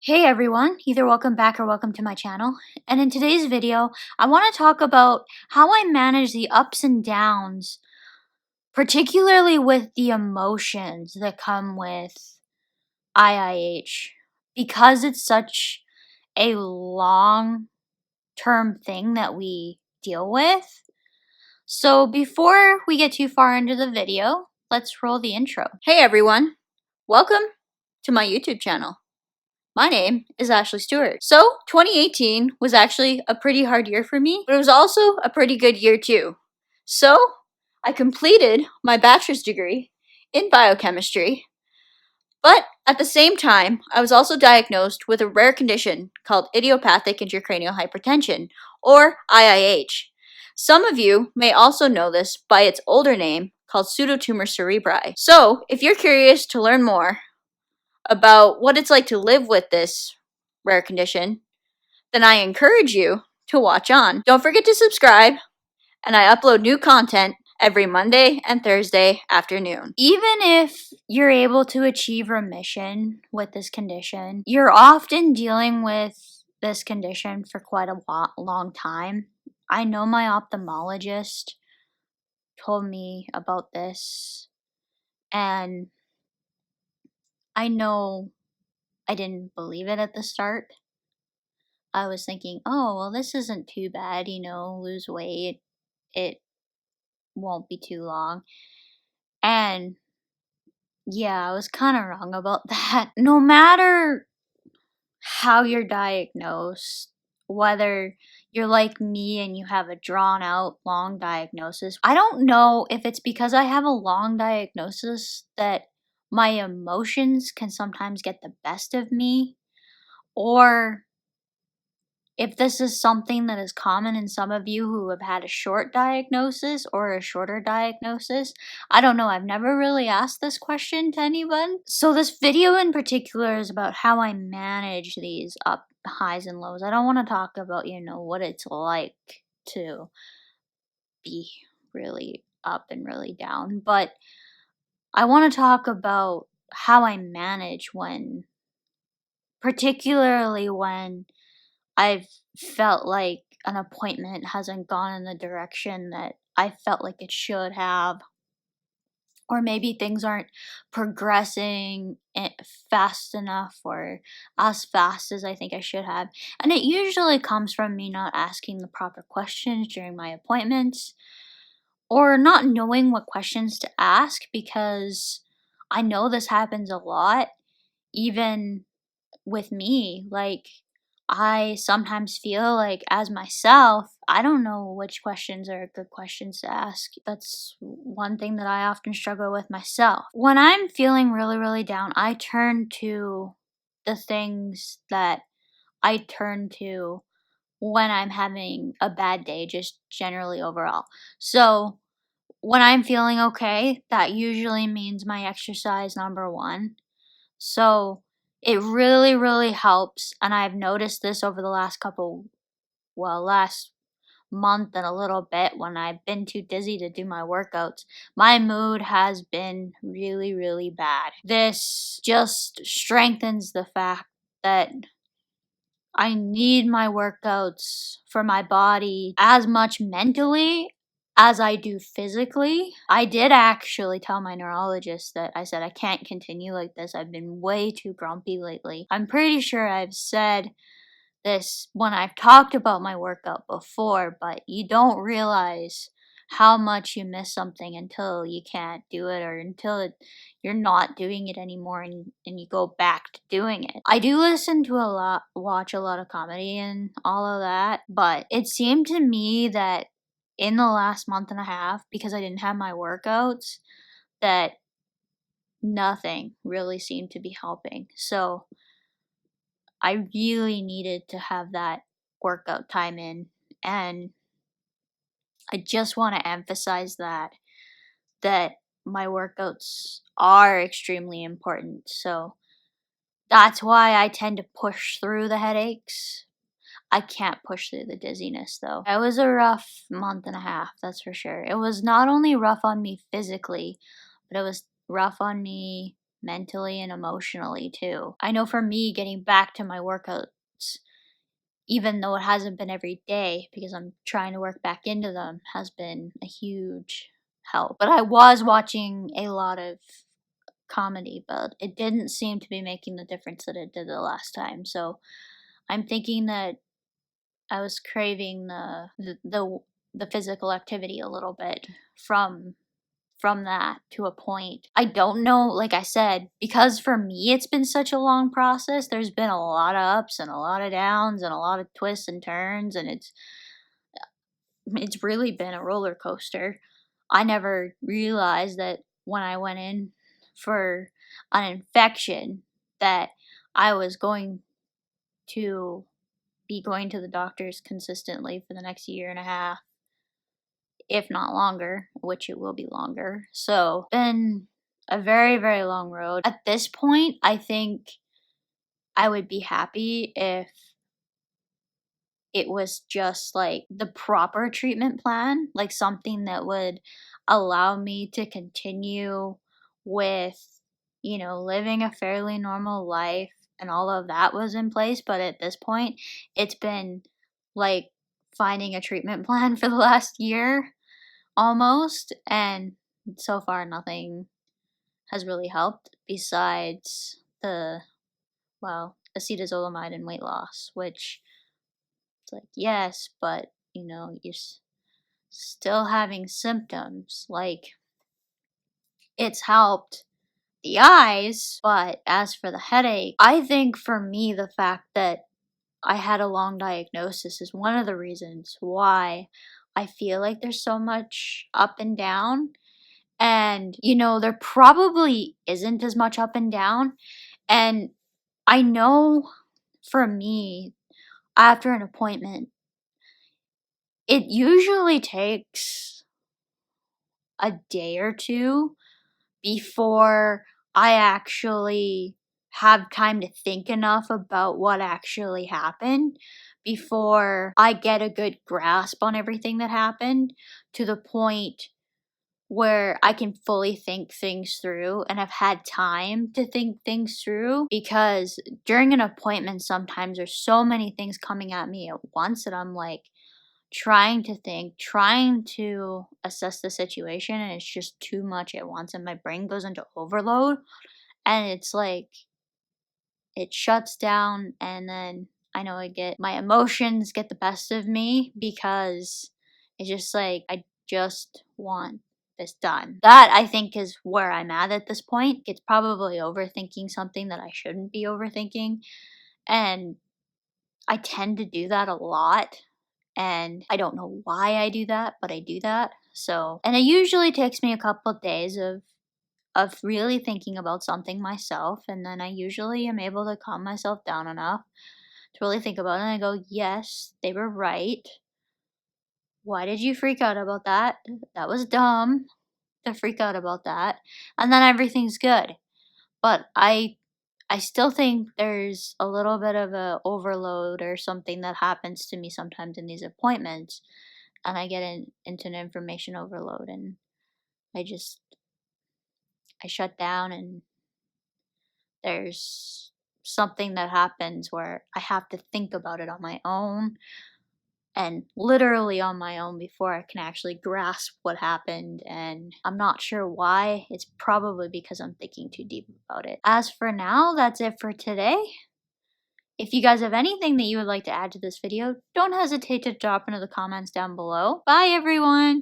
Hey everyone, either welcome back or welcome to my channel. And in today's video, I want to talk about how I manage the ups and downs, particularly with the emotions that come with IIH. Because it's such a long-term thing that we deal with. So before we get too far into the video, let's roll the intro. Hey everyone, welcome to my YouTube channel. My name is Ashley Stewart. So, 2018 was actually a pretty hard year for me, but it was also a pretty good year too. So, I completed my bachelor's degree in biochemistry, but at the same time, I was also diagnosed with a rare condition called idiopathic intracranial hypertension, or IIH. Some of you may also know this by its older name called pseudotumor cerebri. So, if you're curious to learn more about what it's like to live with this rare condition, then I encourage you to watch on. Don't forget to subscribe, and I upload new content every Monday and Thursday afternoon. Even if you're able to achieve remission with this condition, you're often dealing with this condition for quite a long time. I know my ophthalmologist told me about this, and I know I didn't believe it at the start. I was thinking, oh, well, this isn't too bad, lose weight. It won't be too long. And yeah, I was kind of wrong about that. No matter how you're diagnosed, whether you're like me and you have a drawn out long diagnosis, I don't know if it's because I have a long diagnosis that my emotions can sometimes get the best of me, or if this is something that is common in some of you who have had a short diagnosis or a shorter diagnosis. I don't know. I've never really asked this question to anyone. So this video in particular is about how I manage these highs and lows. I don't want to talk about, what it's like to be really up and really down, but I want to talk about how I manage particularly when I've felt like an appointment hasn't gone in the direction that I felt like it should have, or maybe things aren't progressing fast enough or as fast as I think I should have. And it usually comes from me not asking the proper questions during my appointments, or not knowing what questions to ask, because I know this happens a lot, even with me. Like, I sometimes feel like, as myself, I don't know which questions are good questions to ask. That's one thing that I often struggle with myself. When I'm feeling really, really down, I turn to the things that I turn to when I'm having a bad day, just generally overall. So, when I'm feeling okay, that usually means my exercise, number one. So it really, really helps. And I've noticed this over the last month and a little bit, when I've been too dizzy to do my workouts. My mood has been really, really bad. This just strengthens the fact that I need my workouts for my body as much mentally as I do physically. I did actually tell my neurologist that I said I can't continue like this. I've been way too grumpy lately. I'm pretty sure I've said this when I've talked about my workout before, but you don't realize how much you miss something until you can't do it, or until you're not doing it anymore, and you go back to doing it. I do listen to watch a lot of comedy and all of that, but it seemed to me that in the last month and a half, because I didn't have my workouts, that nothing really seemed to be helping. So I really needed to have that workout time in, and I just want to emphasize that my workouts are extremely important. So that's why I tend to push through the headaches. I can't push through the dizziness, though. It was a rough month and a half, that's for sure. It was not only rough on me physically, but it was rough on me mentally and emotionally too. I know for me, getting back to my workouts, even though it hasn't been every day because I'm trying to work back into them, has been a huge help. But I was watching a lot of comedy, but it didn't seem to be making the difference that it did the last time. So I'm thinking that I was craving the physical activity a little bit from that to a point. I don't know, like I said, because for me it's been such a long process. There's been a lot of ups and a lot of downs and a lot of twists and turns, and it's really been a roller coaster. I never realized that when I went in for an infection that I was going to be going to the doctors consistently for the next year and a half, if not longer, which it will be longer. So, been a very, very long road. At this point, I think I would be happy if it was just like the proper treatment plan, like something that would allow me to continue with, living a fairly normal life and all of that was in place. But at this point, it's been like finding a treatment plan for the last year almost. And so far, nothing has really helped besides acetazolamide and weight loss, which it's like, yes, but you're still having symptoms. Like, it's helped the eyes, but as for the headache, I think for me, the fact that I had a long diagnosis is one of the reasons why I feel like there's so much up and down. And, there probably isn't as much up and down. And I know for me, after an appointment, it usually takes a day or two before I actually have time to think enough about what actually happened before I get a good grasp on everything that happened to the point where I can fully think things through and have had time to think things through, because during an appointment sometimes there's so many things coming at me at once that I'm like trying to think, trying to assess the situation, and it's just too much at once and my brain goes into overload, and it's like it shuts down, and then I know my emotions get the best of me because it's just like I just want this done. That I think is where I'm at this point. It's probably overthinking something that I shouldn't be overthinking, and I tend to do that a lot. And I don't know why I do that, but I do that. So, and it usually takes me a couple of days of really thinking about something myself, and then I usually am able to calm myself down enough to really think about it, and I go, yes, they were right. Why did you freak out about that? That was dumb to freak out about that. And then everything's good. But I still think there's a little bit of a overload or something that happens to me sometimes in these appointments, and I get into an information overload, and I shut down, and there's something that happens where I have to think about it on my own, and literally on my own, before I can actually grasp what happened. And I'm not sure why. It's probably because I'm thinking too deep about it. As for now, that's it for today. If you guys have anything that you would like to add to this video, don't hesitate to drop into the comments down below. Bye everyone!